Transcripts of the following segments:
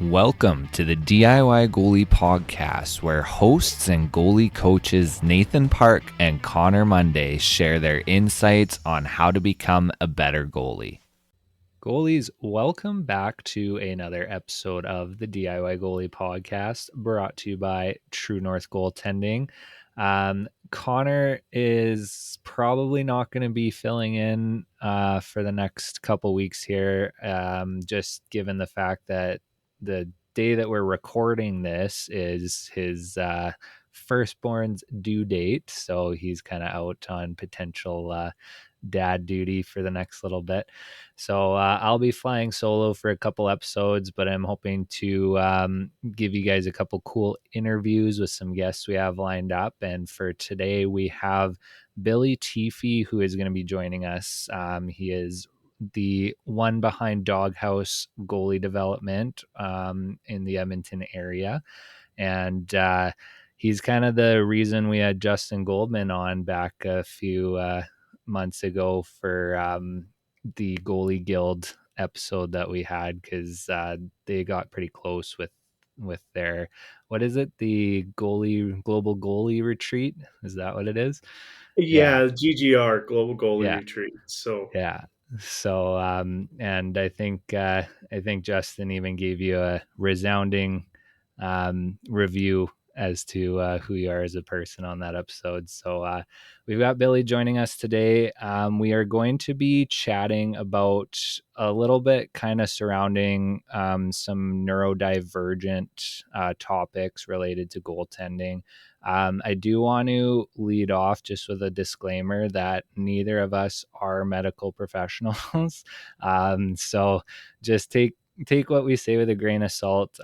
Welcome to the DIY Goalie Podcast, where hosts and goalie coaches Nathan Park and Connor Monday share their insights on how to become a better goalie. Goalies, welcome back to another episode of the DIY Goalie Podcast, brought to you by True North Goaltending. Connor is probably not going to be filling in for the next couple weeks here, just given the fact that the day that we're recording this is his firstborn's due date. So he's kind of out on potential dad duty for the next little bit. So I'll be flying solo for a couple episodes, but I'm hoping to give you guys a couple cool interviews with some guests we have lined up. And for today, we have Billy Teefy, who is going to be joining us. He is the one behind Doghouse goalie development in the Edmonton area. And he's kind of the reason we had Justin Goldman on back a few months ago for the Goalie Guild episode that we had, because they got pretty close with their, what is it, the global goalie retreat, is that what it is? Yeah, Yeah, GGR, Global Goalie yeah, Retreat. So yeah. So and I think Justin even gave you a resounding review as to who you are as a person on that episode. So we've got Billy joining us today. We are going to be chatting about a little bit kind of surrounding some neurodivergent topics related to goaltending. I do want to lead off just with a disclaimer that neither of us are medical professionals. So just take what we say with a grain of salt.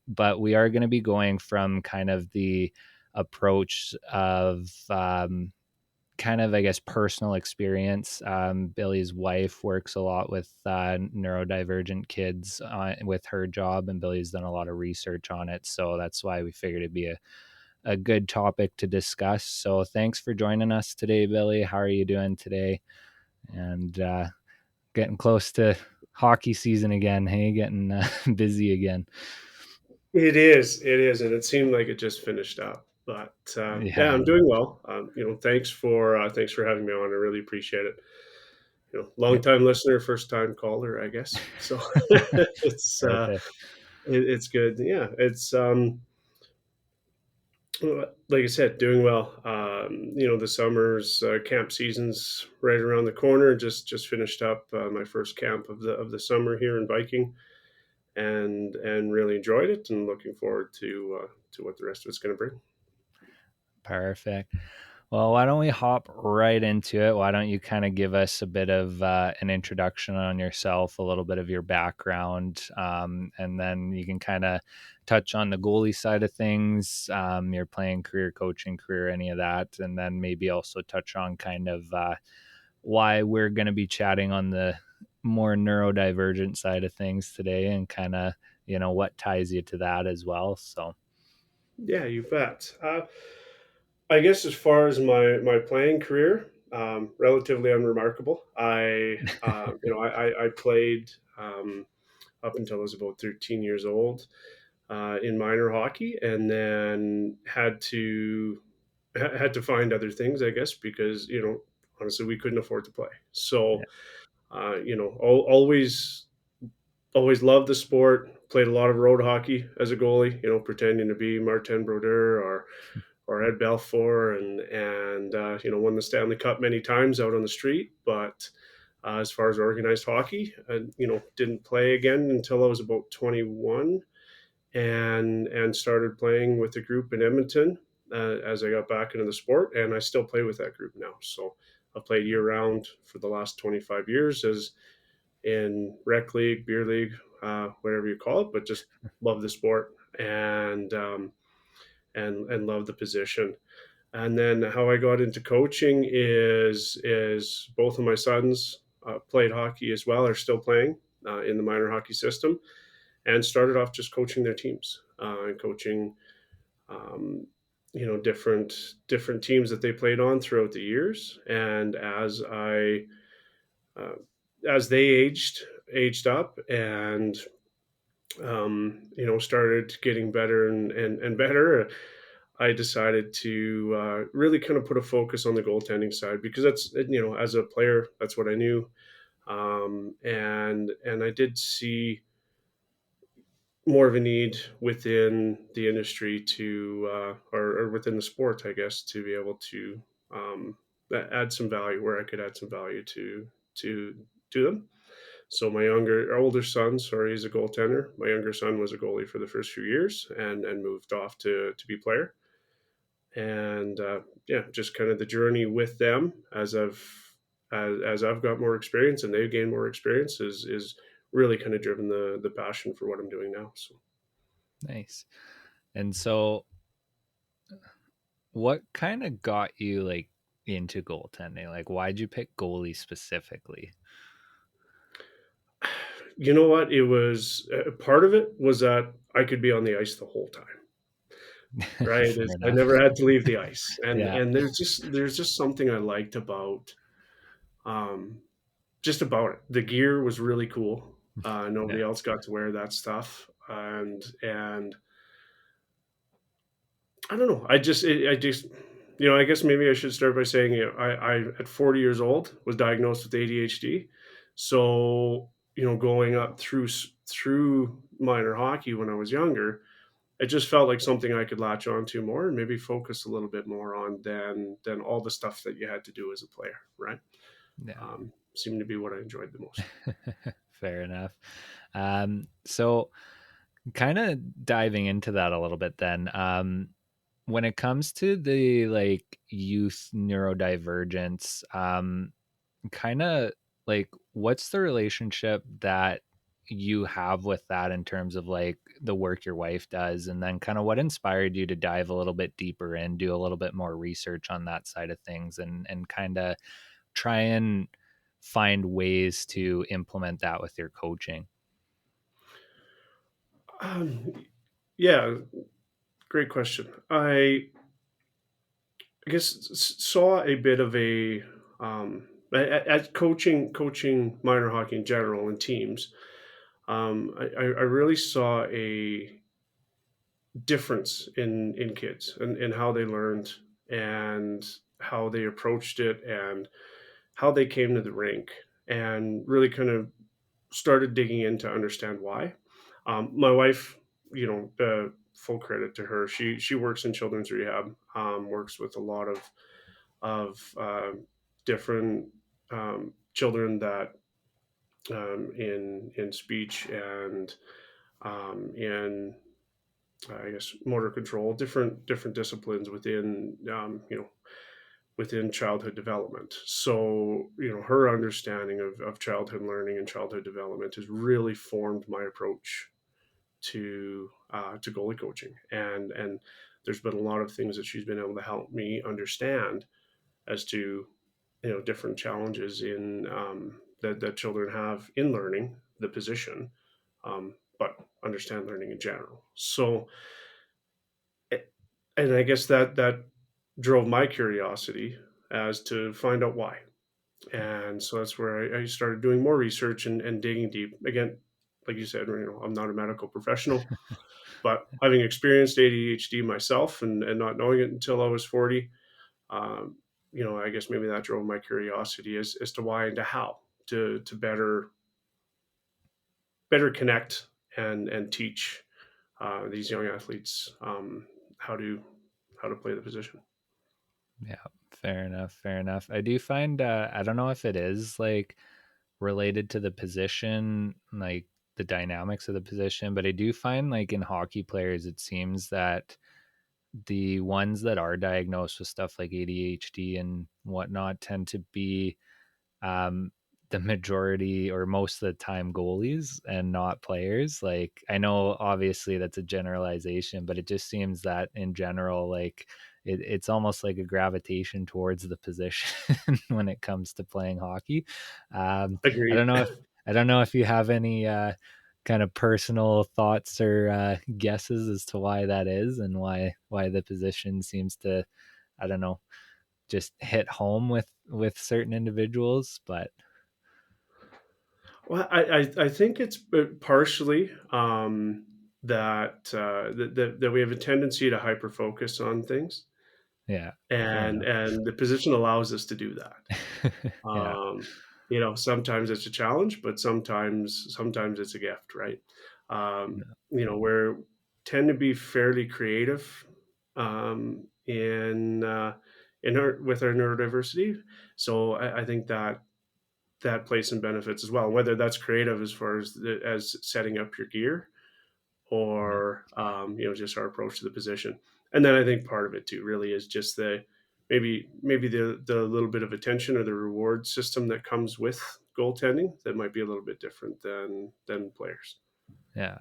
But we are going to be going from kind of the approach of kind of, I guess, personal experience. Billy's wife works a lot with neurodivergent kids with her job, and Billy's done a lot of research on it. So that's why we figured it'd be a good topic to discuss. So thanks for joining us today, Billy. How are you doing today? And getting close to hockey season again. Hey, getting busy again. it is, and it seemed like it just finished up. But yeah, Yeah. I'm doing well. Thanks for having me on. I really appreciate it. Yeah. Long time listener, first time caller, I guess. So it's Perfect. it's good. Yeah, it's like I said, doing well. The summer's camp season's right around the corner. Just finished up my first camp of the summer here in Viking, and really enjoyed it, and looking forward to what the rest of it's going to bring. Perfect. Well, why don't we hop right into it? Why don't you kind of give us a bit of an introduction on yourself, a little bit of your background, and then you can kind of touch on the goalie side of things, your playing career, coaching career, any of that, and then maybe also touch on kind of why we're going to be chatting on the more neurodivergent side of things today, and kind of what ties you to that as well. So Yeah, you bet. I guess as far as my playing career, relatively unremarkable. I played up until I was about 13 years old in minor hockey, and then had to find other things, I guess, because honestly we couldn't afford to play. yeah, So always loved the sport. Played a lot of road hockey as a goalie. Pretending to be Martin Brodeur or Ed Belfour, and won the Stanley Cup many times out on the street. But as far as organized hockey, didn't play again until I was about 21, and started playing with a group in Edmonton as I got back into the sport, and I still play with that group now. So I've played year round for the last 25 years as in rec league, beer league, whatever you call it, but just love the sport, and love the position. And then how I got into coaching is both of my sons played hockey as well, are still playing in the minor hockey system, and started off just coaching their teams and coaching um, different teams that they played on throughout the years. And uh, as they aged up, and started getting better and better, I decided to really kind of put a focus on the goaltending side because that's, as a player, that's what I knew. And I did see more of a need within the industry to, or within the sport, I guess, to be able to add some value where I could add some value to to them. So my older son, sorry, is a goaltender. My younger son was a goalie for the first few years and moved off to be player. And yeah, just kind of the journey with them as I've got more experience and they've gained more experience is really kind of driven the passion for what I'm doing now. So Nice. And so what kind of got you like into goaltending? Like why'd you pick goalie specifically? you know what? It was part of it was that I could be on the ice the whole time. Right? Fair I enough. never had to leave the ice, and Yeah. there's just something I liked about um, just about it. The gear was really cool. Nobody Yeah. else got to wear that stuff, and I don't know. I just I guess maybe I should start by saying I at 40 years old was diagnosed with ADHD, so going up through minor hockey when I was younger, it just felt like something I could latch onto more and maybe focus a little bit more on than all the stuff that you had to do as a player, right? Yeah. Seemed to be what I enjoyed the most. Fair enough. So kind of diving into that a little bit then. When it comes to the like youth neurodivergence, kind of like what's the relationship that you have with that in terms of like the work your wife does, and then kind of what inspired you to dive a little bit deeper and do a little bit more research on that side of things, and kind of try and find ways to implement that with your coaching. Um, yeah, great question. I guess saw a bit of a at coaching minor hockey in general and teams. I really saw a difference in kids and how they learned and how they approached it and how they came to the rink and really kind of started digging in to understand why. My wife, full credit to her. She works in children's rehab, works with a lot of different children that in speech and in I guess motor control, different disciplines within within childhood development. So her understanding of childhood learning and childhood development has really formed my approach to goalie coaching, and there's been a lot of things that she's been able to help me understand as to different challenges in that children have in learning the position, but understand learning in general. So, and I guess that drove my curiosity as to find out why. And so that's where I started doing more research and digging deep. Again, like you said, I'm not a medical professional, but having experienced ADHD myself and not knowing it until I was 40, um, I guess maybe that drove my curiosity as to why and to how to better connect and teach these young athletes how to how to play the position. Yeah, fair enough. Fair enough. I do find I don't know if it is like related to the position, like the dynamics of the position, but I do find like in hockey players, it seems that the ones that are diagnosed with stuff like ADHD and whatnot tend to be um, the majority or most of the time goalies and not players. Like, I know obviously that's a generalization, but it just seems that in general, like it's almost like a gravitation towards the position when it comes to playing hockey. I don't Agreed. know if you have any kind of personal thoughts or guesses as to why that is and why the position seems to, I don't know, just hit home with certain individuals. But Well, I think it's partially that we have a tendency to hyper focus on things, Yeah, fair and enough. the position allows us to do that. Yeah, Um, sometimes it's a challenge, but sometimes it's a gift, right? We're tend to be fairly creative in our with our neurodiversity, so I think that plays some benefits as well. Whether that's creative as far as as setting up your gear, yeah, or just our approach to the position. And then I think part of it too really is just maybe the little bit of attention or the reward system that comes with goaltending that might be a little bit different than players. yeah.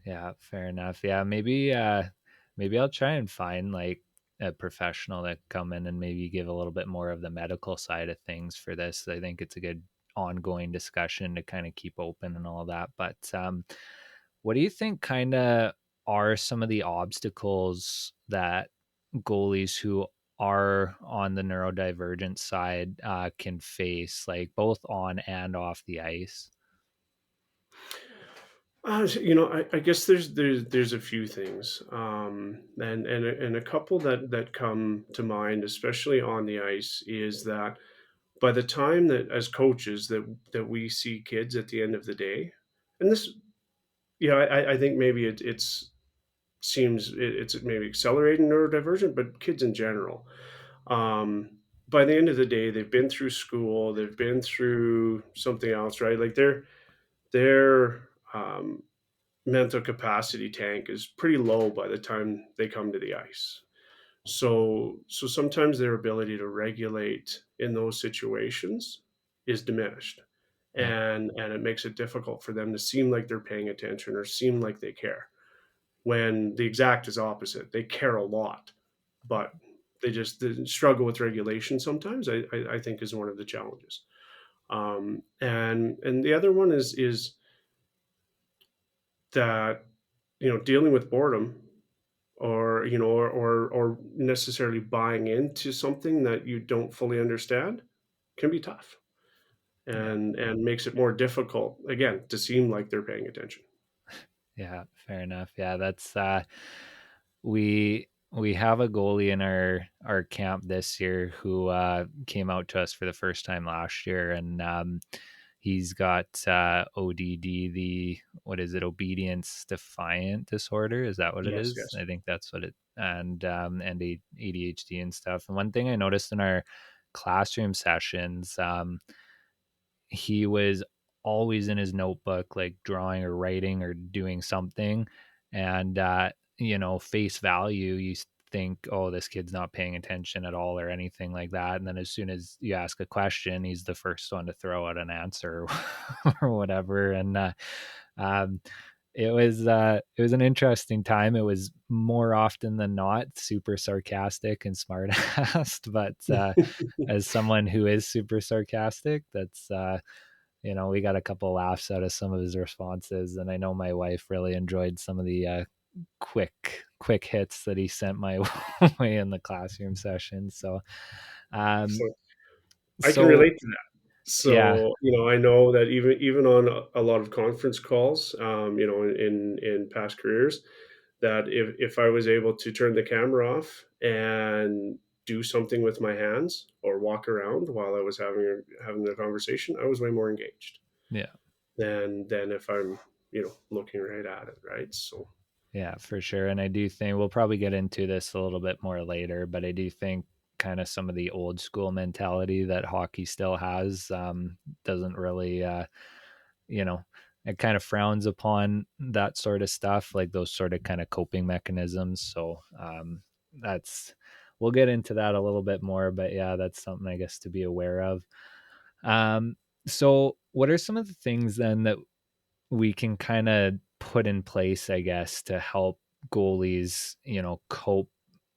Yeah, fair enough. Yeah, maybe I'll try and find like a professional that come in and maybe give a little bit more of the medical side of things for this. I think it's a good ongoing discussion to kind of keep open and all that. But what do you think kind of are some of the obstacles that goalies who are on the neurodivergent side can face, like both on and off the ice? I guess there's a few things, and a couple that come to mind, especially on the ice, is that by the time that as coaches that we see kids at the end of the day, and this, I think maybe it's maybe accelerating neurodivergent, but kids in general, um, by the end of the day, they've been through school, they've been through something else, right? Like their mental capacity tank is pretty low by the time they come to the ice. So sometimes their ability to regulate in those situations is diminished. Yeah, And it makes it difficult for them to seem like they're paying attention or seem like they care. When the exact is opposite. They care a lot, but they struggle with regulation sometimes, I think is one of the challenges. And the other one is that, dealing with boredom, or necessarily buying into something that you don't fully understand, can be tough, yeah. and makes it more difficult again to seem like they're paying attention. Yeah, fair enough. Yeah, that's we have a goalie in our camp this year who came out to us for the first time last year, and he's got ODD, the what is it, obedience defiant disorder? Is that what it Yes, is? yes. I think that's what it, and ADHD and stuff. And one thing I noticed in our classroom sessions, he was always in his notebook, like drawing or writing or doing something. And, face value, you think, oh, this kid's not paying attention at all or anything like that. And then as soon as you ask a question, he's the first one to throw out an answer or whatever. And, um, it was an interesting time. It was more often than not super sarcastic and smart assed, but as someone who is super sarcastic, that's we got a couple laughs out of some of his responses, and I know my wife really enjoyed some of the quick hits that he sent my way in the classroom session. So, um, So I can so relate to that. yeah, So, I know that even on a lot of conference calls, in past careers, that if I was able to turn the camera off and do something with my hands or walk around while I was having the conversation, I was way more engaged yeah, than if I'm, looking right at it, right? So yeah, for sure. And I do think we'll probably get into this a little bit more later, but I do think kind of some of the old school mentality that hockey still has doesn't really you know, it kind of frowns upon that sort of stuff, like those sort of kind of coping mechanisms. So that's we'll get into that a little bit more, but yeah, that's something I guess to be aware of. Um, so what are some of the things then that we can kind of put in place, I guess, to help goalies, cope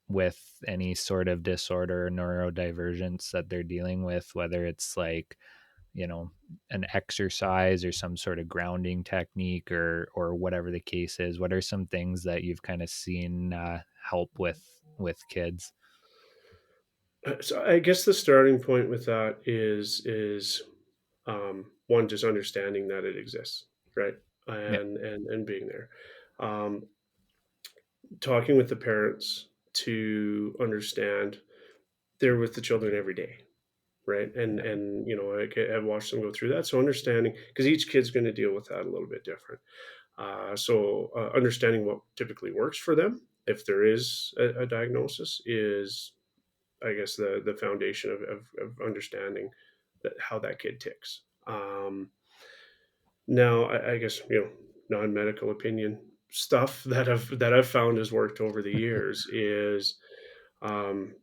with any sort of disorder or neurodivergence that they're dealing with, whether it's like you know an exercise or some sort of grounding technique or whatever the case is. What are some things that you've kind of seen help with kids? so I guess the starting point with that is one, just understanding that it exists, right? Yeah. And being there. Um, Talking with the parents to understand they're with the children every day, right? Yeah. And I've watched them go through that. So understanding, because each kid's going to deal with that a little bit different. Understanding what typically works for them, if there is a diagnosis, is, I guess, the foundation of understanding that how that kid ticks. Now, I guess, non-medical opinion stuff that I've found has worked over the years is,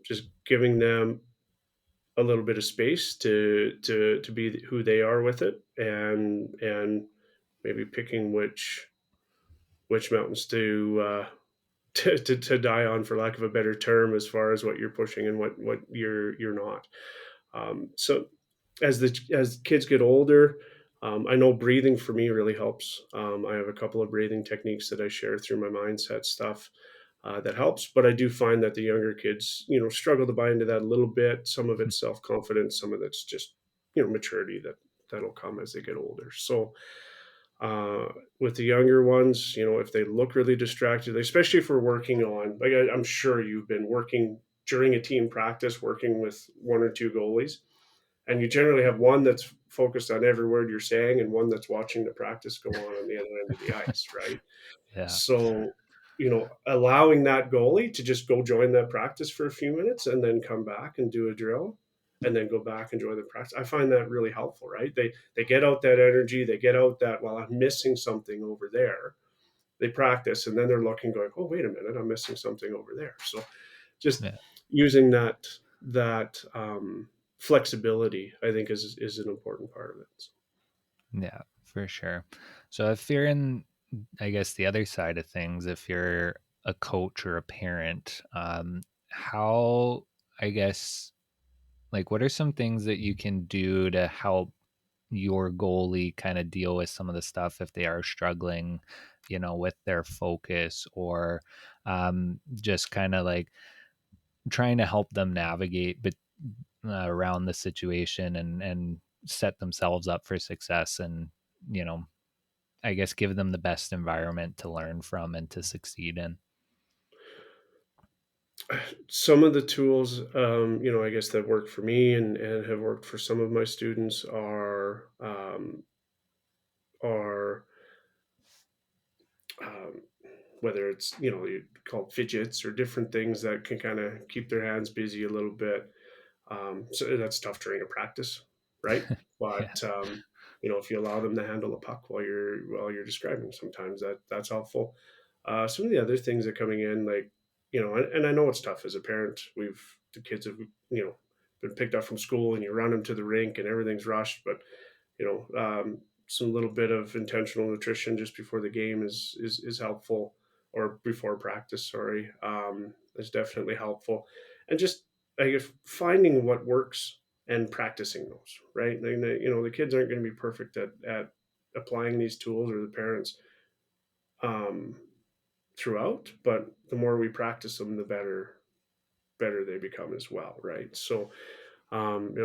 just giving them a little bit of space to be who they are with it, and maybe picking which mountains to die on, for lack of a better term, as far as what you're pushing and what you're not. So as kids get older, I know breathing for me really helps. I have a couple of breathing techniques that I share through my mindset stuff, that helps. But I do find that the younger kids, struggle to buy into that a little bit. Some of it's self confidence, some of it's just maturity that'll come as they get older. So, uh, with the younger ones, if they look really distracted, especially if we're working on, like, I'm sure you've been working during a team practice, working with one or two goalies, and you generally have one that's focused on every word you're saying and one that's watching the practice go on the other end of the ice, right? Yeah. So, allowing that goalie to just go join that practice for a few minutes and then come back and do a drill and then go back and join the practice. I find that really helpful, right? They get out that energy, they get out that, well, I'm missing something over there. They practice and then they're looking, going, oh, wait a minute, I'm missing something over there. So just Yeah. using that flexibility, I think, is an important part of it. So, Yeah, for sure. So if you're in, I guess, the other side of things, if you're a coach or a parent, how, I guess, like, what are some things that you can do to help your goalie kind of deal with some of the stuff if they are struggling, with their focus, or just kind of like trying to help them navigate, but around the situation, and set themselves up for success, and you know I guess give them the best environment to learn from and to succeed in. some of the tools, I guess, that work for me and have worked for some of my students are um, whether it's, you call fidgets or different things that can kind of keep their hands busy a little bit. So that's tough during a practice, right? Yeah. But if you allow them to handle a puck while you're describing, sometimes that's helpful. Some of the other things that coming in, like, and I know it's tough as a parent. The kids have, been picked up from school, and you run them to the rink, and everything's rushed. But you know, um, some little bit of intentional nutrition just before the game is helpful, or before practice. Sorry, is definitely helpful, and just, I guess, finding what works and practicing those. Right, and the kids aren't going to be perfect at applying these tools, or the parents, um, throughout, but the more we practice them, the better they become as well. Right, so, I um,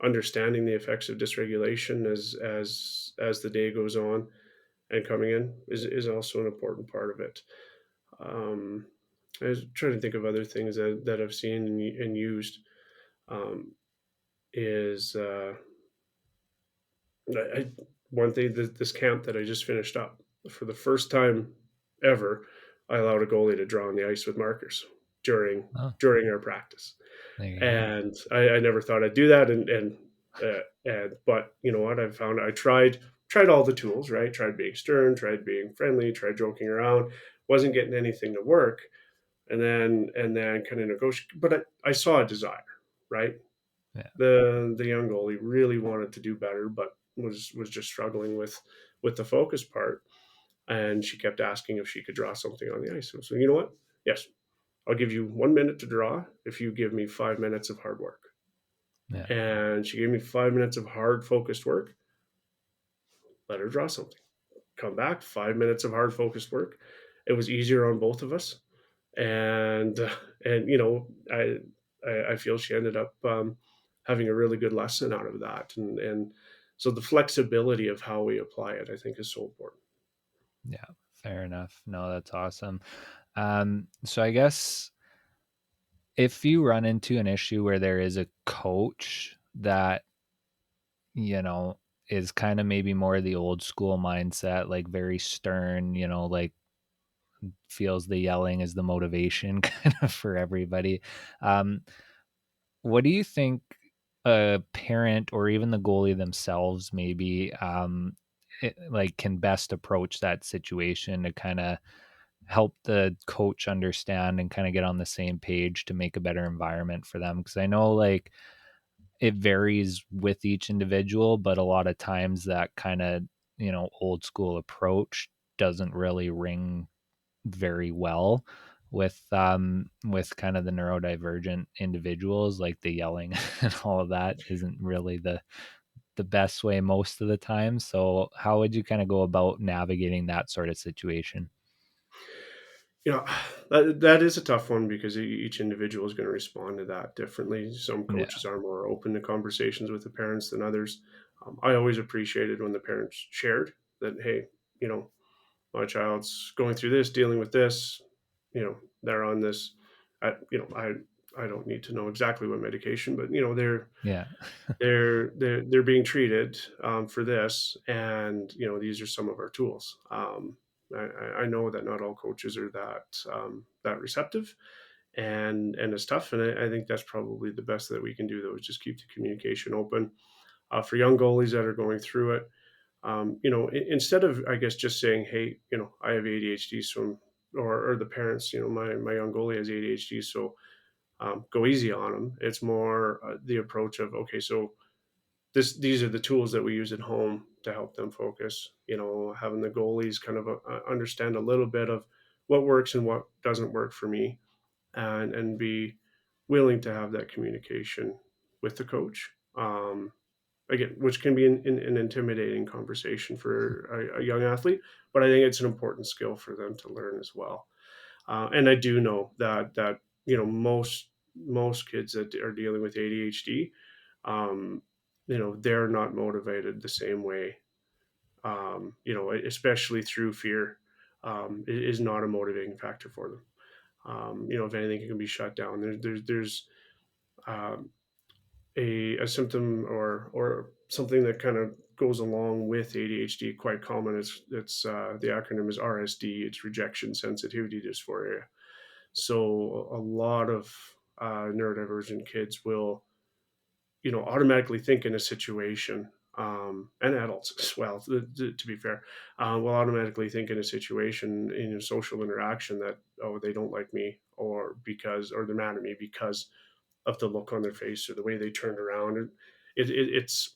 understanding the effects of dysregulation as the day goes on and coming in is also an important part of it. Um, I was trying to think of other things that I've seen and used. Um, is I, One thing, this camp that I just finished up, for the first time ever, I allowed a goalie to draw on the ice with markers during Oh, during our practice. there you go. And I never thought I'd do that. But you know what? I found, I tried all the tools, right? Tried being stern, tried being friendly, tried joking around. Wasn't getting anything to work. And then kind of negotiate. But I saw a desire, right? Yeah. The young goalie really wanted to do better, but was just struggling with the focus part. And she kept asking if she could draw something on the ice. So, you know what? Yes, I'll give you 1 minute to draw if you give me 5 minutes of hard work. Yeah. And she gave me 5 minutes of hard focused work. Let her draw something. Come back, 5 minutes of hard focused work. It was easier on both of us. And and I feel she ended up, having a really good lesson out of that. And so the flexibility of how we apply it, I think, is so important. Yeah, fair enough. No, that's awesome. So I guess if you run into an issue where there is a coach that, you know, is kind of maybe more the old school mindset, like very stern, like feels the yelling is the motivation kind of for everybody. Um, what do you think a parent or even the goalie themselves maybe like can best approach that situation to kind of help the coach understand and kind of get on the same page to make a better environment for them? Because I know like it varies with each individual, but a lot of times that kind of, old school approach doesn't really ring very well with kind of the neurodivergent individuals. Like the yelling and all of that isn't really the best way most of the time. So how would you kind of go about navigating that sort of situation? You know, that is a tough one because each individual is going to respond to that differently. Some Yeah. coaches are more open to conversations with the parents than others. I always appreciated when the parents shared that, hey, you know, my child's going through this, dealing with this, they're on this. I don't need to know exactly what medication, but Yeah. they're being treated for this, and these are some of our tools. I know that not all coaches are that receptive, and it's tough, and I think that's probably the best that we can do, though, is just keep the communication open for young goalies that are going through it. Instead of, I guess, just saying, hey, I have ADHD, so, or the parents, my young goalie has ADHD, so go easy on them. It's more the approach of, okay, so these are the tools that we use at home to help them focus. Having the goalies kind of understand a little bit of what works and what doesn't work for me, and be willing to have that communication with the coach. Again, which can be an intimidating conversation for a young athlete, but I think it's an important skill for them to learn as well. And I do know that most kids that are dealing with ADHD, um, they're not motivated the same way. Especially through fear, is not a motivating factor for them. If anything, it can be shut down. There's um, a symptom or something that kind of goes along with ADHD, quite common. It's the acronym is RSD. It's rejection sensitivity dysphoria. So a lot of neurodivergent kids will, automatically think in a situation, and adults as well, to be fair, will automatically think in a situation, in a social interaction, that, oh, they don't like me, or they're mad at me because of the look on their face or the way they turned around. And it's,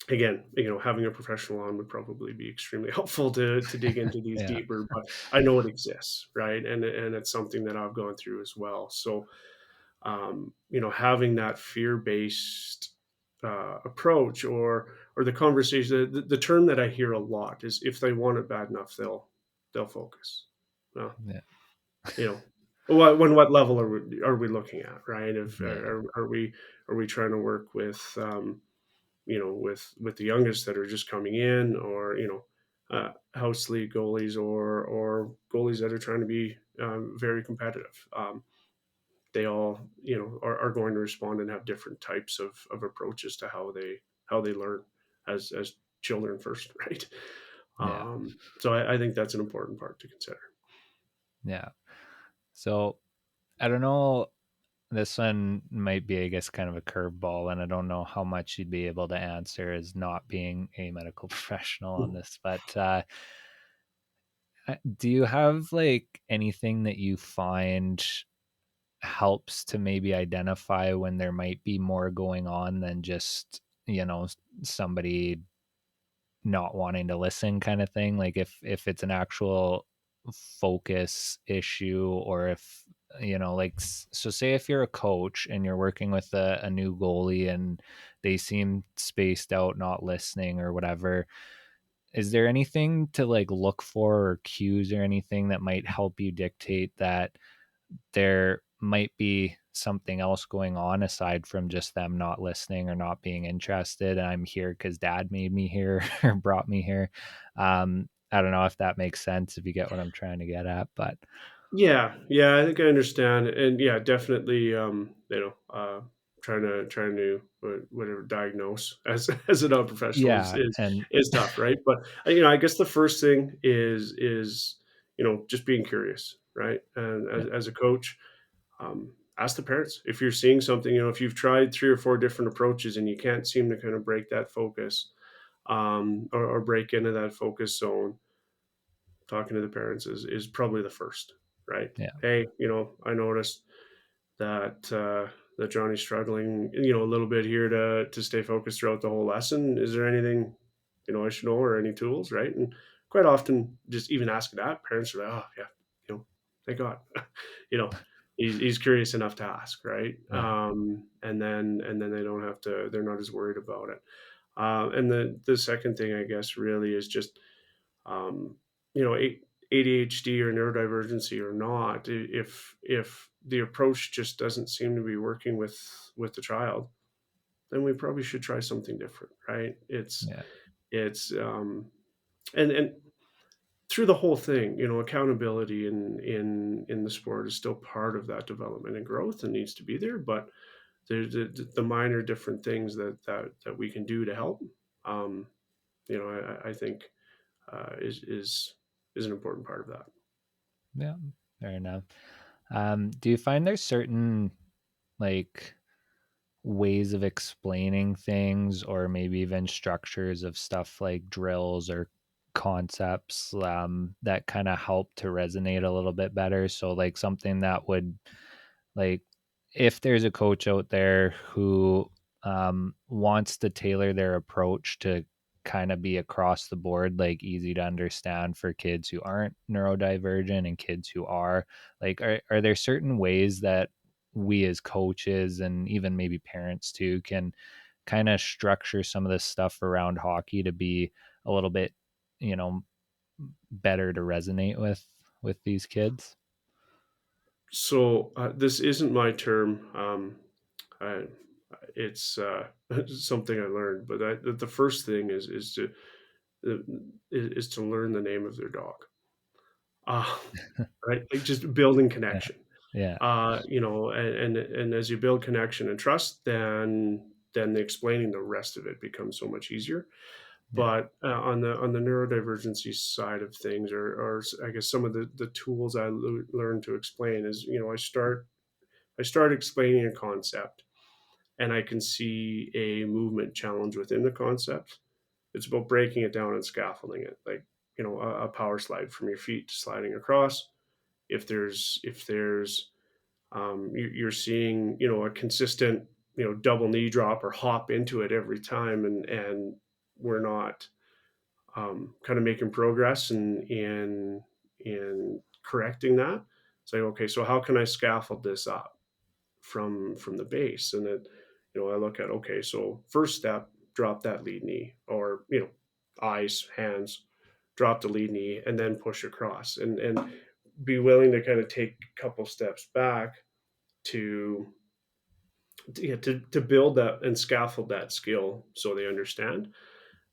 again, having a professional on would probably be extremely helpful to dig into these Yeah. deeper, but I know it exists, right? And it's something that I've gone through as well. So having that fear-based approach, or the conversation, the term that I hear a lot is, if they want it bad enough, they'll focus. Well, Yeah. you know, what level are we looking at, right? If Yeah. are we trying to work with with the youngest that are just coming in, or house league goalies, or goalies that are trying to be very competitive. They all are going to respond and have different types of approaches to how they learn as children first, right? Yeah. So I think that's an important part to consider. Yeah. So I don't know. This one might be, I guess, kind of a curveball, and I don't know how much you'd be able to answer as not being a medical professional on this. But do you have like anything that you find helps to maybe identify when there might be more going on than just, somebody not wanting to listen kind of thing? Like if it's an actual focus issue, or if, like, so say if you're a coach and you're working with a new goalie and they seem spaced out, not listening or whatever, is there anything to like look for, or cues or anything that might help you dictate that there might be something else going on aside from just them not listening or not being interested. And I'm here because dad made me here or brought me here. I don't know if that makes sense, if you get what I'm trying to get at, but Yeah, yeah, I think I understand, and yeah, definitely, trying to whatever diagnose as as a non-professional yeah. And is tough, right? But I guess the first thing is just being curious, right? And yeah, as a coach, ask the parents if you're seeing something. If you've tried 3 or 4 different approaches and you can't seem to kind of break that focus, or break into that focus zone, talking to the parents is probably the first, right? yeah, Hey, I noticed that that Johnny's struggling, a little bit here to stay focused throughout the whole lesson. Is there anything I should know, or any tools, right? And quite often, just even asking that, parents are like, oh yeah, thank God, you know, he's curious enough to ask, right? yeah, And then they don't have to. They're not as worried about it. And the second thing, I guess, really is just um, ADHD or neurodivergency or not, if the approach just doesn't seem to be working with the child, then we probably should try something different, right? yeah, It's and through the whole thing, accountability in the sport is still part of that development and growth and needs to be there, but there's the minor different things that we can do to help. Um, I think is an important part of that. yeah. Fair enough. Do you find there's certain like ways of explaining things or maybe even structures of stuff like drills or concepts that kind of help to resonate a little bit better? So like something that would, like, if there's a coach out there who wants to tailor their approach to kind of be across the board, like easy to understand for kids who aren't neurodivergent and kids who are, like, are there certain ways that we as coaches and even maybe parents too can kind of structure some of this stuff around hockey to be a little bit, you know, better to resonate with these kids? So this isn't my term. I, it's something I learned, but the first thing uh, is to learn the name of their dog. Uh, right, like just building Yeah, connection. yeah, And as you build connection and trust, then the explaining the rest of it becomes so much easier. yeah, But on the neurodivergency side of things, or I guess some of the tools I learned to explain is, I start explaining a concept, and I can see a movement challenge within the concept. It's about breaking it down and scaffolding it, like a power slide from your feet to sliding across. If there's you're seeing a consistent double knee drop or hop into it every time, and we're not kind of making progress in correcting that. Say, okay, so how can I scaffold this up from the base? And it, I look at, okay, so first step, drop that lead knee, or eyes, hands, drop the lead knee, and then push across, and be willing to kind of take a couple steps back to yeah, to build that and scaffold that skill so they understand.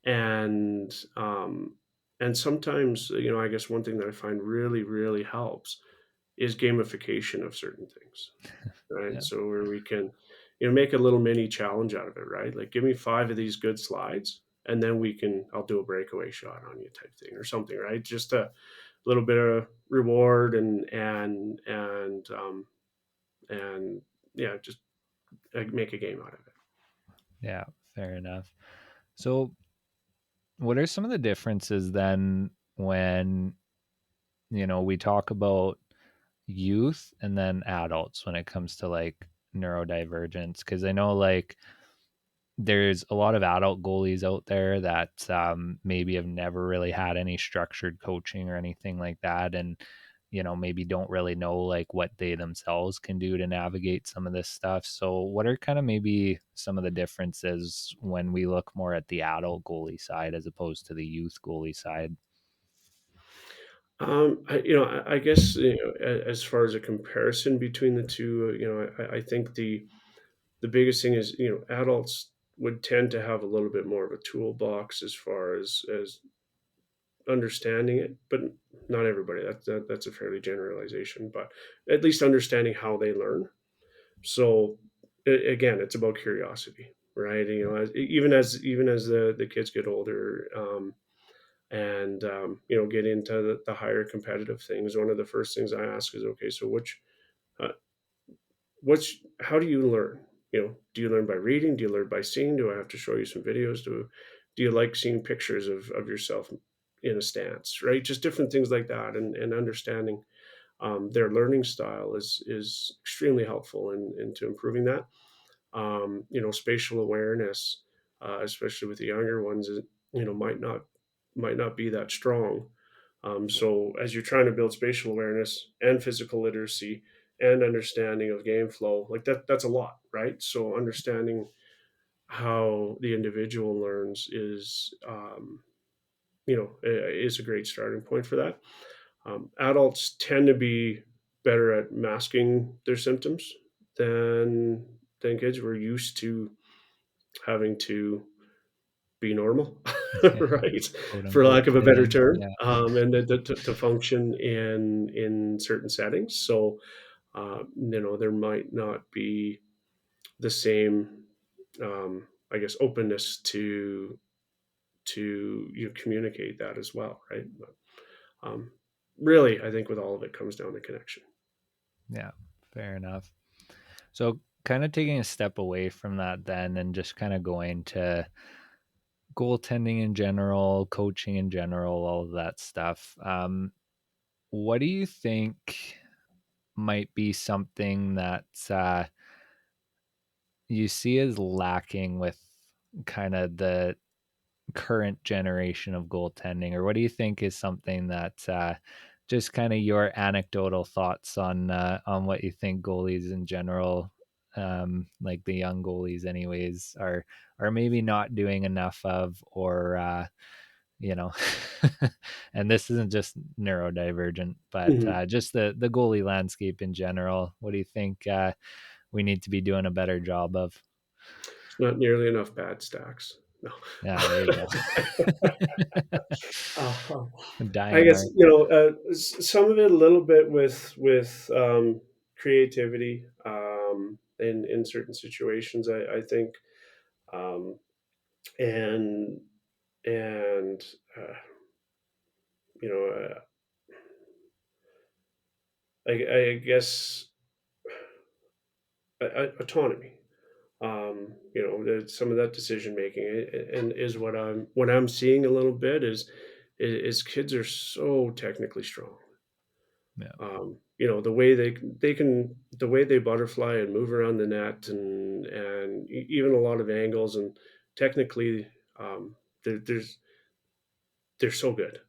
And um and sometimes, I guess one thing that I find really really helps is gamification of certain things, right? yeah, So where we can make a little mini challenge out of it, right? Like, give me 5 of these good slides, and then I'll do a breakaway shot on you, type thing, or something, right? Just a little bit of reward, and yeah, just make a game out of it. yeah. Fair enough. So, what are some of the differences then when, we talk about youth and then adults when it comes to like neurodivergence? Because I know like there's a lot of adult goalies out there that maybe have never really had any structured coaching or anything like that, and maybe don't really know like what they themselves can do to navigate some of this stuff. So what are kind of maybe some of the differences when we look more at the adult goalie side as opposed to the youth goalie side? I guess, as far as a comparison between the two, I think the biggest thing is, adults would tend to have a little bit more of a toolbox as far as understanding it, but not everybody. That's a fairly generalization, but at least understanding how they learn. So again, it's about curiosity, right? Even as the kids get older, and get into the higher competitive things, one of the first things I ask is, okay, so uh, how do you learn? Do you learn by reading? Do you learn by seeing? Do I have to show you some videos? Do you like seeing pictures of yourself in a stance, right? Just different things like that, and understanding their learning style is extremely helpful into improving that. Spatial awareness, especially with the younger ones, might not be that strong. So as you're trying to build spatial awareness and physical literacy and understanding of game flow, like that's a lot, right? So understanding how the individual learns is a great starting point for that. Adults tend to be better at masking their symptoms than kids. We're used to having to be normal, Yeah, right? quote For unquote lack of a better fitting. term, Yeah. and to function in certain settings. So, there might not be the same, I guess, openness to communicate that as well, right? But, really, I think with all of it comes down to connection. Yeah, fair enough. So, kind of taking a step away from that, then, and just kind of going to goaltending in general, coaching in general, all of that stuff. What do you think might be something that you see as lacking with kind of the current generation of goaltending, or what do you think is something that just kind of your anecdotal thoughts on what you think goalies in general, like the young goalies anyways, are maybe not doing enough of, or you know and this isn't just neurodivergent, but Mhm. just the goalie landscape in general. What do you think we need to be doing a better job of? It's not nearly enough bad stacks. No. Yeah, there you go. Uh, I Dying guess art. some of it a little bit with creativity in certain situations. I think, um, and and uh, you know I guess autonomy. Some of that decision making, and is what I'm seeing a little bit is kids are so technically strong. Yeah. The way the way they butterfly and move around the net, and even a lot of angles, and technically, there's they're so good.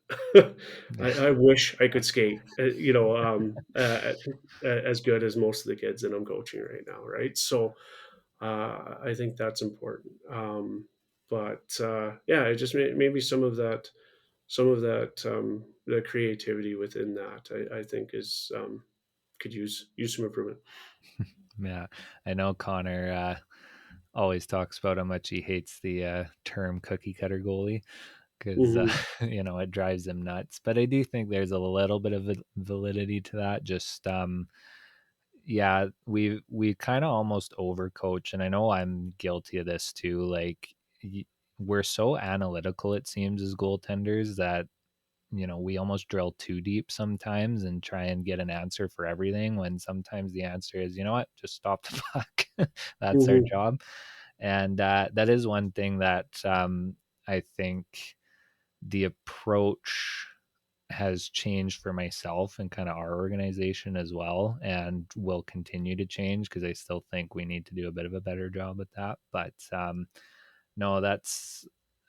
I wish I could skate, as good as most of the kids that I'm coaching right now, right? So I think that's important. But yeah, it just maybe some of that the creativity within that, I think is could use some improvement. Yeah, I know Connor always talks about how much he hates the term cookie cutter goalie because Hmm. it drives him nuts. But I do think there's a little bit of validity to that. Just yeah, we kind of almost overcoach, and I know I'm guilty of this too. Like we're so analytical, it seems, as goaltenders that we almost drill too deep sometimes and try and get an answer for everything, when sometimes the answer is, you know what, just stop the puck. That's our Hmm. job. And that is one thing that I think the approach has changed for myself and kind of our organization as well, and will continue to change because I still think we need to do a bit of a better job at that. But no,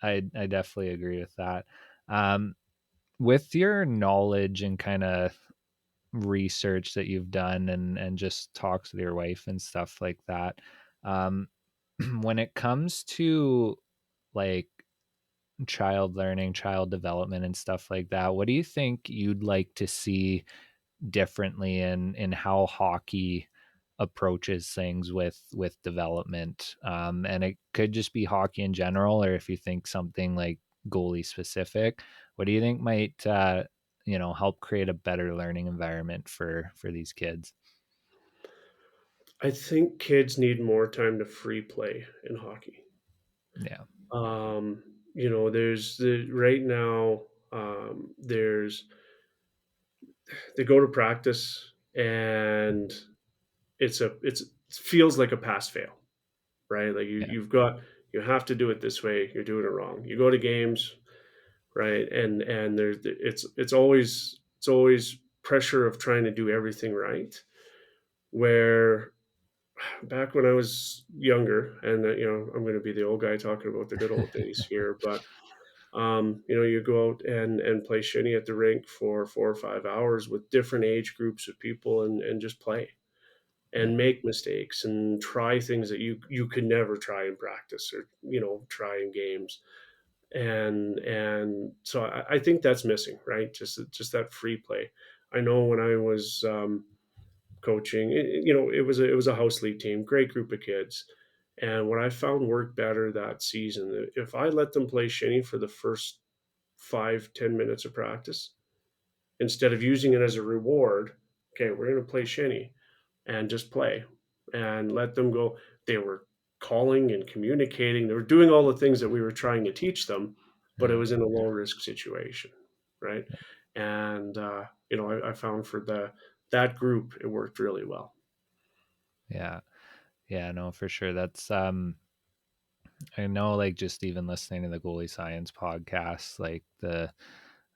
I definitely agree with that. Um, with your knowledge and kind of research that you've done, and just talks with your wife and stuff like that, um, when it comes to like child learning, child development, and stuff like that, what do you think you'd like to see differently in how hockey approaches things with development? And it could just be hockey in general, or if you think something like goalie specific, what do you think might help create a better learning environment for these kids? I think kids need more time to free play in hockey. Yeah, There's right now, there's they go to practice and it feels like a pass fail, right? Like yeah, you have to do it this way. You're doing it wrong. You go to games, right? And it's always pressure of trying to do everything right. Where back when I was younger, and I'm going to be the old guy talking about the good old days here, but you go out and play shinny at the rink for 4 or 5 hours with different age groups of people and just play yeah, and make mistakes and try things that you could never try in practice or try in games. And so I think that's missing, right? Just that free play. I know when I was coaching, it was a house league team, great group of kids. And what I found worked better that season, if I let them play shinny for the first 5-10 minutes of practice, instead of using it as a reward, okay, we're going to play shinny and just play and let them go. They were calling and communicating. They were doing all the things that we were trying to teach them, but it yeah, was in a low risk situation, right? And I found for that group it worked really well. yeah, yeah. No, for sure. That's I know, like, just even listening to the goalie science podcast, like the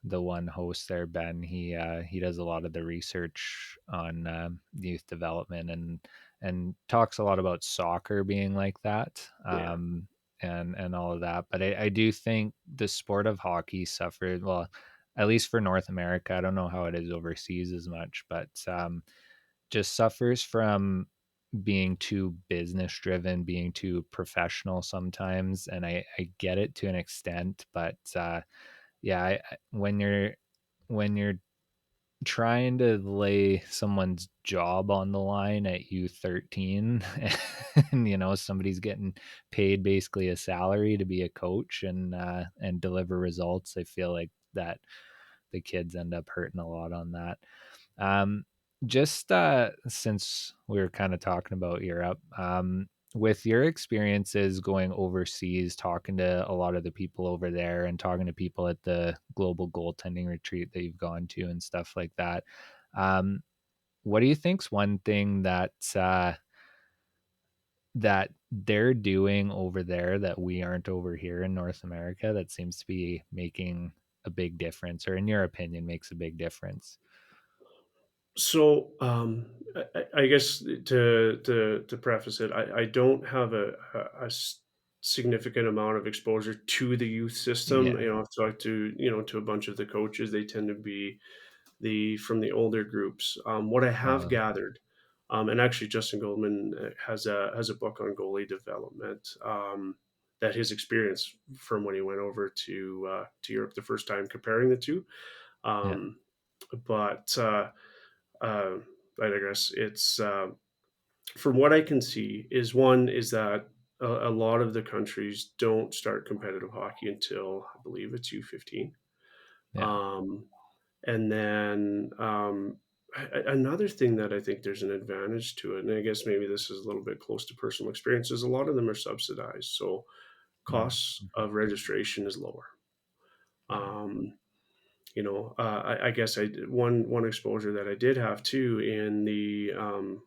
one host there, Ben, he does a lot of the research on youth development and talks a lot about soccer being like that, Yeah, and all of that. But I do think the sport of hockey suffered, well, at least for North America. I don't know how it is overseas as much, but just suffers from being too business driven, being too professional sometimes. And I get it to an extent, but yeah, when you're trying to lay someone's job on the line at U13, and somebody's getting paid basically a salary to be a coach and deliver results, I feel like that the kids end up hurting a lot on that. um, just since we were kind of talking about Europe, with your experiences going overseas, talking to a lot of the people over there and talking to people at the global goaltending retreat that you've gone to and stuff like that, um, what do you think's one thing that they're doing over there that we aren't over here in North America that seems to be making a big difference, or in your opinion makes a big difference? so I guess to preface it, I don't have a significant amount of exposure to the youth system. Yeah, I've talked to a bunch of the coaches. They tend to be the from the older groups. What I have uh, gathered, and actually Justin Goldman has a book on goalie development, that his experience from when he went over to Europe the first time, comparing the two. yeah, Um, but uh, I digress. It's from what I can see is that a lot of the countries don't start competitive hockey until I believe it's U15. yeah, Um, and then another thing that I think there's an advantage to it, and I guess maybe this is a little bit close to personal experiences, a lot of them are subsidized. So mm, costs mhm, of registration is lower. yeah, Um, I guess one exposure that I did have too in the um,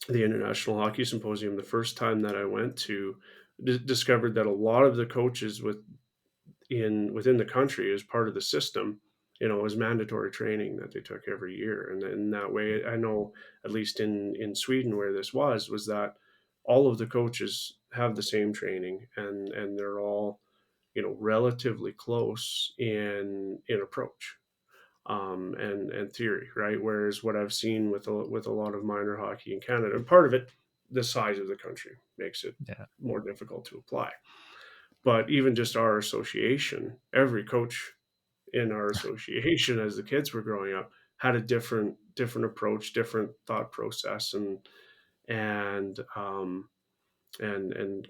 the International Hockey Symposium. The first time that I went to, discovered that a lot of the coaches within the country as part of the system, it was mandatory training that they took every year, and in that way, I know at least in Sweden where this was that all of the coaches have the same training, and they're all relatively close in approach, and theory, right? Whereas what I've seen with a lot of minor hockey in Canada, and part of it the size of the country makes it Yeah. more difficult to apply. But even just our association, every coach in our association as the kids were growing up had a different approach, different thought process, and and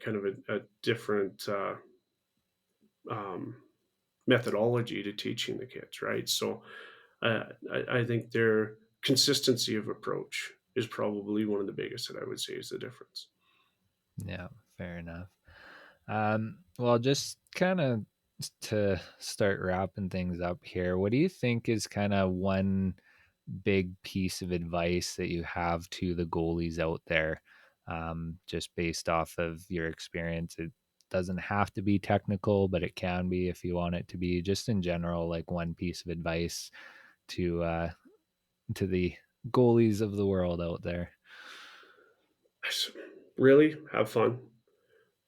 kind of a different um, methodology to teaching the kids, right? So I think their consistency of approach is probably one of the biggest that I would say is the difference. Yeah, fair enough. Well, just kind of to start wrapping things up here, what do you think is kind of one big piece of advice that you have to the goalies out there, just based off of your experience? It doesn't have to be technical, but it can be if you want it to be. Just in general, like one piece of advice to the goalies of the world out there. Really have fun.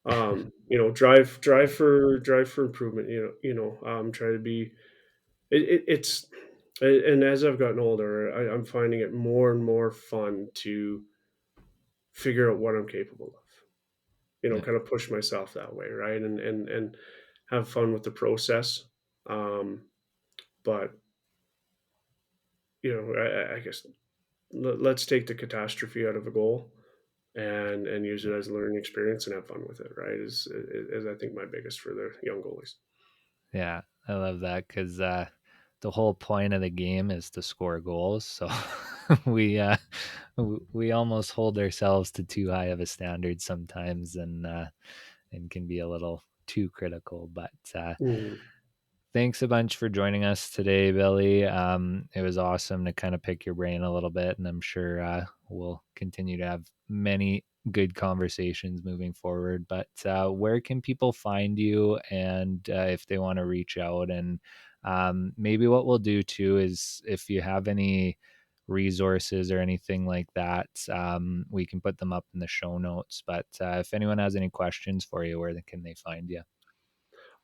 Drive for improvement. Try to be. It's and as I've gotten older, I'm finding it more and more fun to figure out what I'm capable of. Yeah, Kind of push myself that way, right? And have fun with the process. Um, but I guess let's take the catastrophe out of a goal and use it as a learning experience and have fun with it, right? Is I think my biggest for the young goalies. yeah, I love that because the whole point of the game is to score goals. So we we almost hold ourselves to too high of a standard sometimes, and can be a little too critical. But Mm. thanks a bunch for joining us today, Billy. It was awesome to kind of pick your brain a little bit, and I'm sure we'll continue to have many good conversations moving forward. But where can people find you, and if they want to reach out? And maybe what we'll do too is if you have any resources or anything like that, we can put them up in the show notes. But if anyone has any questions for you, where can they find you?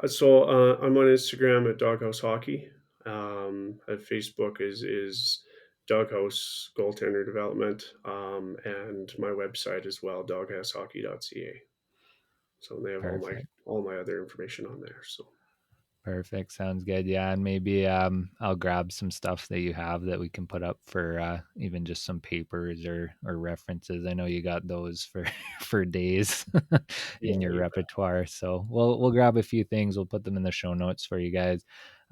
I'm on Instagram at Doghouse Hockey. At Facebook is Doghouse Goaltender Development, and my website as well, doghousehockey.ca. So they have Perfect. all my other information on there. So Perfect. Sounds good. Yeah, and maybe I'll grab some stuff that you have that we can put up for even just some papers or references. I know you got those for for days yeah, in your you repertoire. So we'll grab a few things. We'll put them in the show notes for you guys.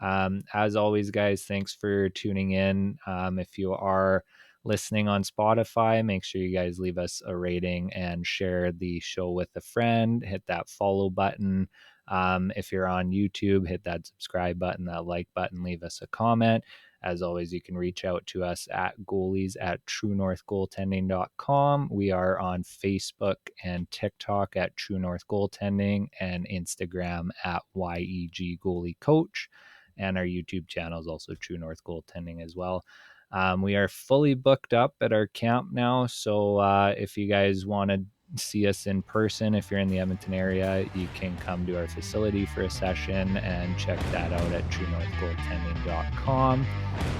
As always, guys, thanks for tuning in. If you are listening on Spotify, make sure you guys leave us a rating and share the show with a friend. Hit that follow button. If you're on YouTube, hit that subscribe button, that like button, leave us a comment. As always, you can reach out to us at goalies at truenorthgoaltending.com. We are on Facebook and TikTok at True North Goaltending and Instagram at YEG Goalie Coach. And our YouTube channel is also True North Goaltending as well. We are fully booked up at our camp now. So if you guys want to see us in person, if you're in the Edmonton area, you can come to our facility for a session and check that out at truenorthgoaltending.com.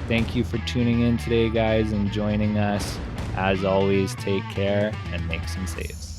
Thank you for tuning in today, guys, and joining us. As always, take care and make some saves.